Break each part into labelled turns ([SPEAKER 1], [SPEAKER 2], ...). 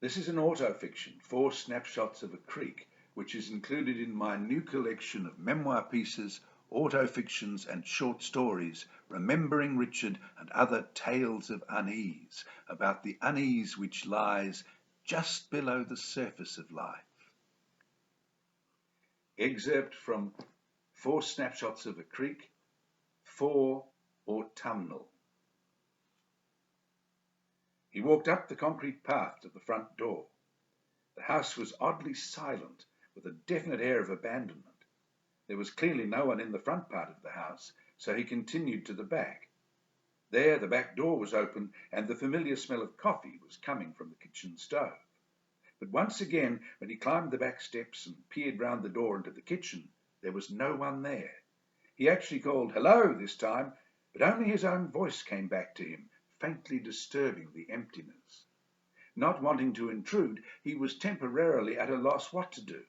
[SPEAKER 1] This is an autofiction, 4 Snapshots of a Creek, which is included in my new collection of memoir pieces, autofictions and short stories, Remembering Richard and Other Tales of Unease, about the unease which lies just below the surface of life. Excerpt from 4 Snapshots of a Creek, 4 Autumnal. He walked up the concrete path to the front door. The house was oddly silent, with a definite air of abandonment. There was clearly no one in the front part of the house, so he continued to the back. There the back door was open, and the familiar smell of coffee was coming from the kitchen stove. But once again, when he climbed the back steps and peered round the door into the kitchen, there was no one there. He actually called "Hello" this time, but only his own voice came back to him, faintly disturbing the emptiness. Not wanting to intrude, he was temporarily at a loss what to do.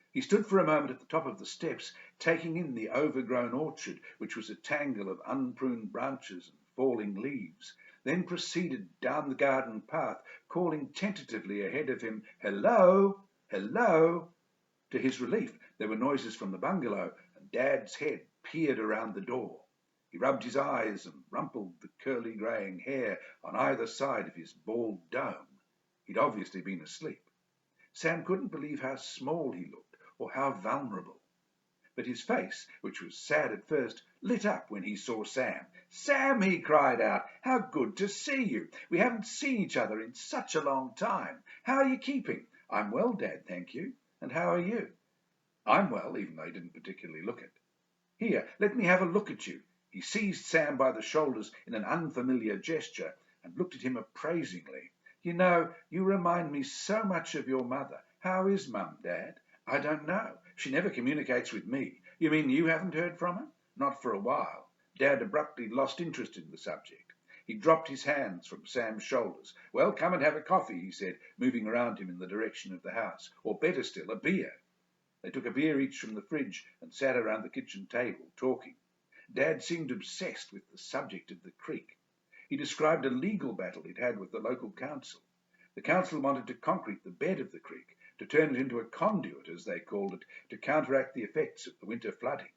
[SPEAKER 1] He stood for a moment at the top of the steps, taking in the overgrown orchard, which was a tangle of unpruned branches and falling leaves, then proceeded down the garden path, calling tentatively ahead of him, "Hello, hello." To his relief, there were noises from the bungalow, and Dad's head peered around the door. He rubbed his eyes and rumpled the curly greying hair on either side of his bald dome. He'd obviously been asleep. Sam couldn't believe how small he looked, or how vulnerable. But his face, which was sad at first, lit up when he saw Sam. "Sam," he cried out, "how good to see you. We haven't seen each other in such a long time. How are you keeping?" "I'm well, Dad, thank you. And how are you?" "I'm well," even though he didn't particularly look it. "Here, let me have a look at you." He seized Sam by the shoulders in an unfamiliar gesture and looked at him appraisingly. "You know, you remind me so much of your mother. How is Mum, Dad?" "I don't know. She never communicates with me." "You mean you haven't heard from her?" "Not for a while." Dad abruptly lost interest in the subject. He dropped his hands from Sam's shoulders. "Well, come and have a coffee," he said, moving around him in the direction of the house. "Or better still, a beer." They took a beer each from the fridge and sat around the kitchen table, talking. Dad seemed obsessed with the subject of the creek. He described a legal battle he'd had with the local council. The council wanted to concrete the bed of the creek, to turn it into a conduit, as they called it, to counteract the effects of the winter flooding.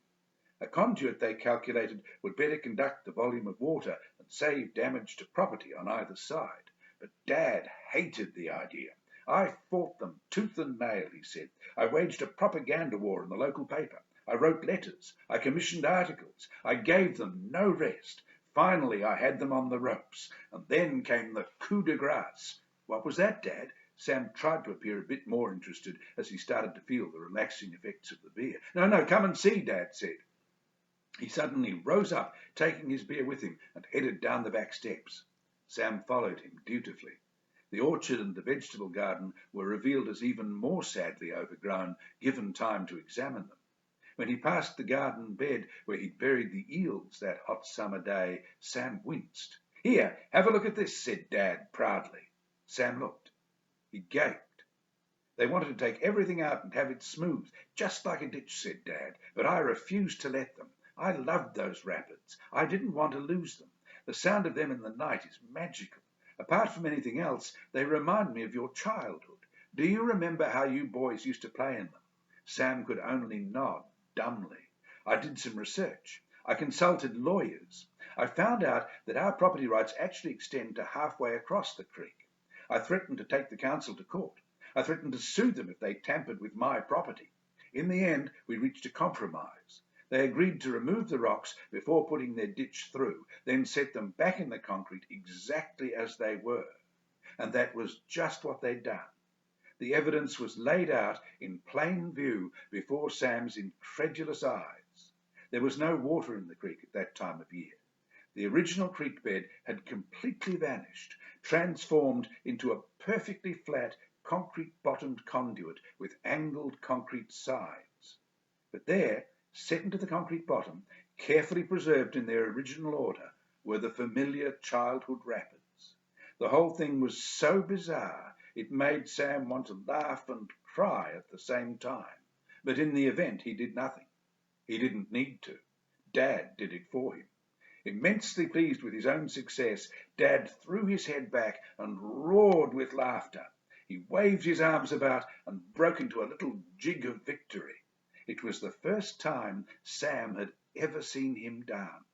[SPEAKER 1] A conduit, they calculated, would better conduct the volume of water and save damage to property on either side. But Dad hated the idea. "I fought them tooth and nail," he said. "I waged a propaganda war in the local paper. I wrote letters. I commissioned articles. I gave them no rest. Finally, I had them on the ropes. And then came the coup de grace." "What was that, Dad?" Sam tried to appear a bit more interested as he started to feel the relaxing effects of the beer. No, come and see," Dad said. He suddenly rose up, taking his beer with him, and headed down the back steps. Sam followed him dutifully. The orchard and the vegetable garden were revealed as even more sadly overgrown, given time to examine them. When he passed the garden bed where he'd buried the eels that hot summer day, Sam winced. "Here, have a look at this," said Dad proudly. Sam looked. He gaped. "They wanted to take everything out and have it smooth, just like a ditch," said Dad, "but I refused to let them. I loved those rapids. I didn't want to lose them. The sound of them in the night is magical. Apart from anything else, they remind me of your childhood. Do you remember how you boys used to play in them?" Sam could only nod dumbly. "I did some research. I consulted lawyers. I found out that our property rights actually extend to halfway across the creek. I threatened to take the council to court. I threatened to sue them if they tampered with my property. In the end, we reached a compromise. They agreed to remove the rocks before putting their ditch through, then set them back in the concrete exactly as they were. And that was just what they'd done. The evidence was laid out in plain view before Sam's incredulous eyes. There was no water in the creek at that time of year. The original creek bed had completely vanished, transformed into a perfectly flat, concrete-bottomed conduit with angled concrete sides. But there, set into the concrete bottom, carefully preserved in their original order, were the familiar childhood rapids. The whole thing was so bizarre, it made Sam want to laugh and cry at the same time. But in the event, he did nothing. He didn't need to. Dad did it for him. Immensely pleased with his own success, Dad threw his head back and roared with laughter. He waved his arms about and broke into a little jig of victory. It was the first time Sam had ever seen him dance.